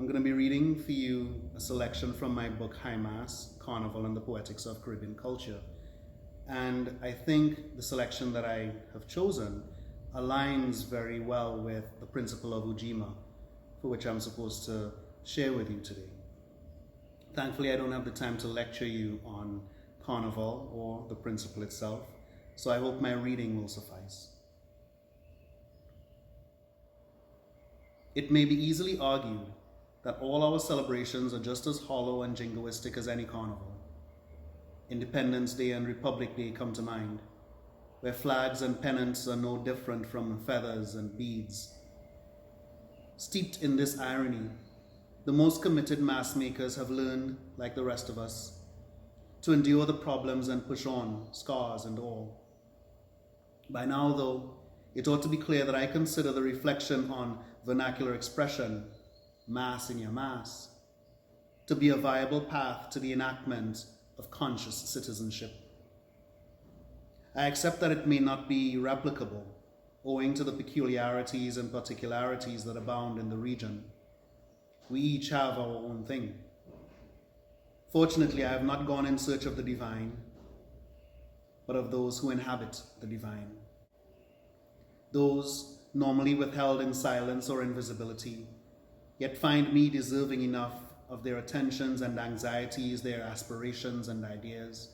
I'm going to be reading for you a selection from my book, High Mass, Carnival and the Poetics of Caribbean Culture. And I think the selection that I have chosen aligns very well with the principle of Ujima, for which I'm supposed to share with you today. Thankfully, I don't have the time to lecture you on Carnival or the principle itself, so I hope my reading will suffice. It may be easily argued that all our celebrations are just as hollow and jingoistic as any carnival. Independence Day and Republic Day come to mind, where flags and pennants are no different from feathers and beads. Steeped in this irony, the most committed mass makers have learned, like the rest of us, to endure the problems and push on, scars and all. By now, though, it ought to be clear that I consider the reflection on vernacular expression, mass in your mass, to be a viable path to the enactment of conscious citizenship. I accept that it may not be replicable, owing to the peculiarities and particularities that abound in the region. We each have our own thing. Fortunately, I have not gone in search of the divine, but of those who inhabit the divine. Those normally withheld in silence or invisibility, yet find me deserving enough of their attentions and anxieties, their aspirations and ideas.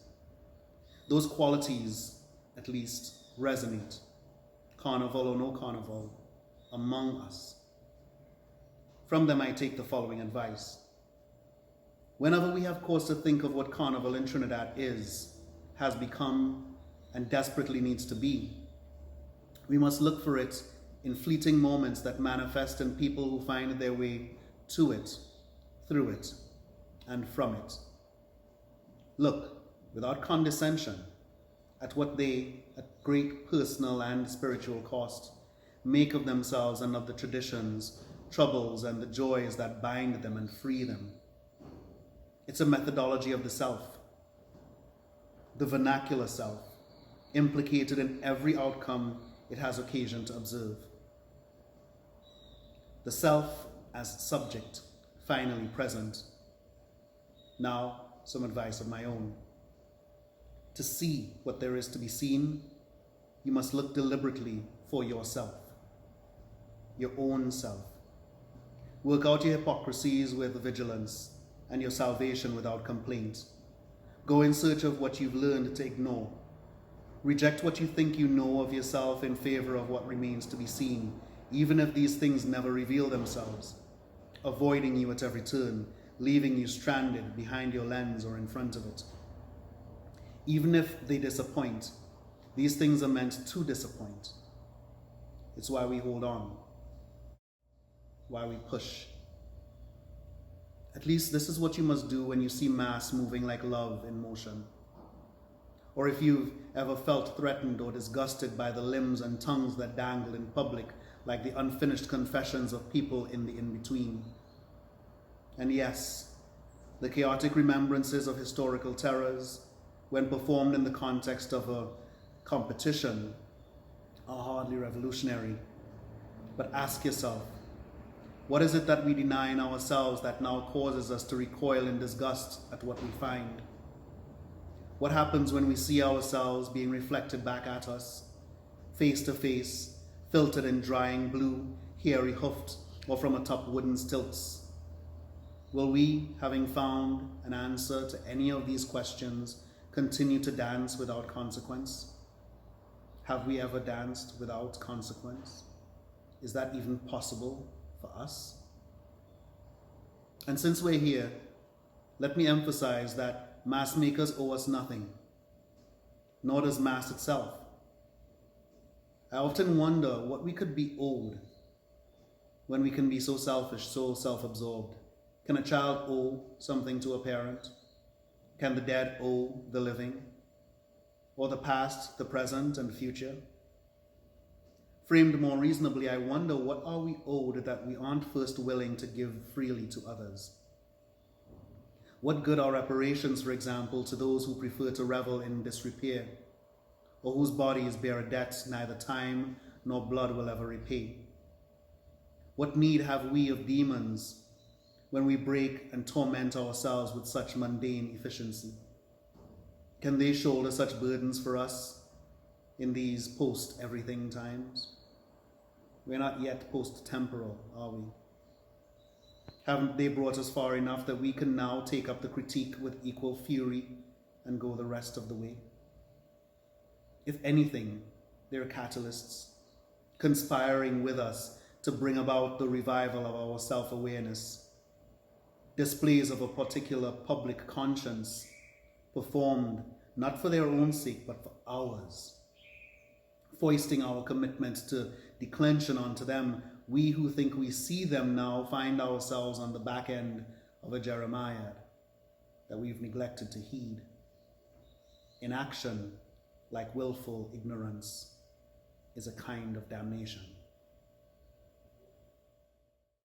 Those qualities, at least, resonate, carnival or no carnival, among us. From them I take the following advice. Whenever we have cause to think of what carnival in Trinidad is, has become, and desperately needs to be, we must look for it in fleeting moments that manifest in people who find their way to it, through it, and from it. Look, without condescension, at what they, at great personal and spiritual cost, make of themselves and of the traditions, troubles, and the joys that bind them and free them. It's a methodology of the self, the vernacular self, implicated in every outcome it has occasion to observe. The self as subject, finally present. Now, some advice of my own. To see what there is to be seen, you must look deliberately for yourself, your own self. Work out your hypocrisies with vigilance and your salvation without complaint. Go in search of what you've learned to ignore. Reject what you think you know of yourself in favor of what remains to be seen, even if these things never reveal themselves, avoiding you at every turn, leaving you stranded behind your lens or in front of it. Even if they disappoint, these things are meant to disappoint. It's why we hold on, why we push. At least this is what you must do when you see mass moving like love in motion. Or if you've ever felt threatened or disgusted by the limbs and tongues that dangle in public like the unfinished confessions of people in the in-between. And yes, the chaotic remembrances of historical terrors, when performed in the context of a competition, are hardly revolutionary. But ask yourself, what is it that we deny in ourselves that now causes us to recoil in disgust at what we find? What happens when we see ourselves being reflected back at us, face to face, filtered in drying blue, hairy hoofed, or from atop wooden stilts? Will we, having found an answer to any of these questions, continue to dance without consequence? Have we ever danced without consequence? Is that even possible for us? And since we're here, let me emphasize that mass makers owe us nothing, nor does mass itself. I often wonder what we could be owed when we can be so selfish, so self-absorbed. Can a child owe something to a parent? Can the dead owe the living? Or the past, the present, and future? Framed more reasonably, I wonder what are we owed that we aren't first willing to give freely to others? What good are reparations, for example, to those who prefer to revel in disrepair, or whose bodies bear a debt neither time nor blood will ever repay? What need have we of demons when we break and torment ourselves with such mundane efficiency? Can they shoulder such burdens for us in these post-everything times? We're not yet post-temporal, are we? Haven't they brought us far enough that we can now take up the critique with equal fury and go the rest of the way? If anything, they're catalysts, conspiring with us to bring about the revival of our self-awareness, displays of a particular public conscience performed not for their own sake but for ours, foisting our commitment to declension onto them. We who think we see them now find ourselves on the back end of a Jeremiah that we've neglected to heed. Inaction, like willful ignorance, is a kind of damnation.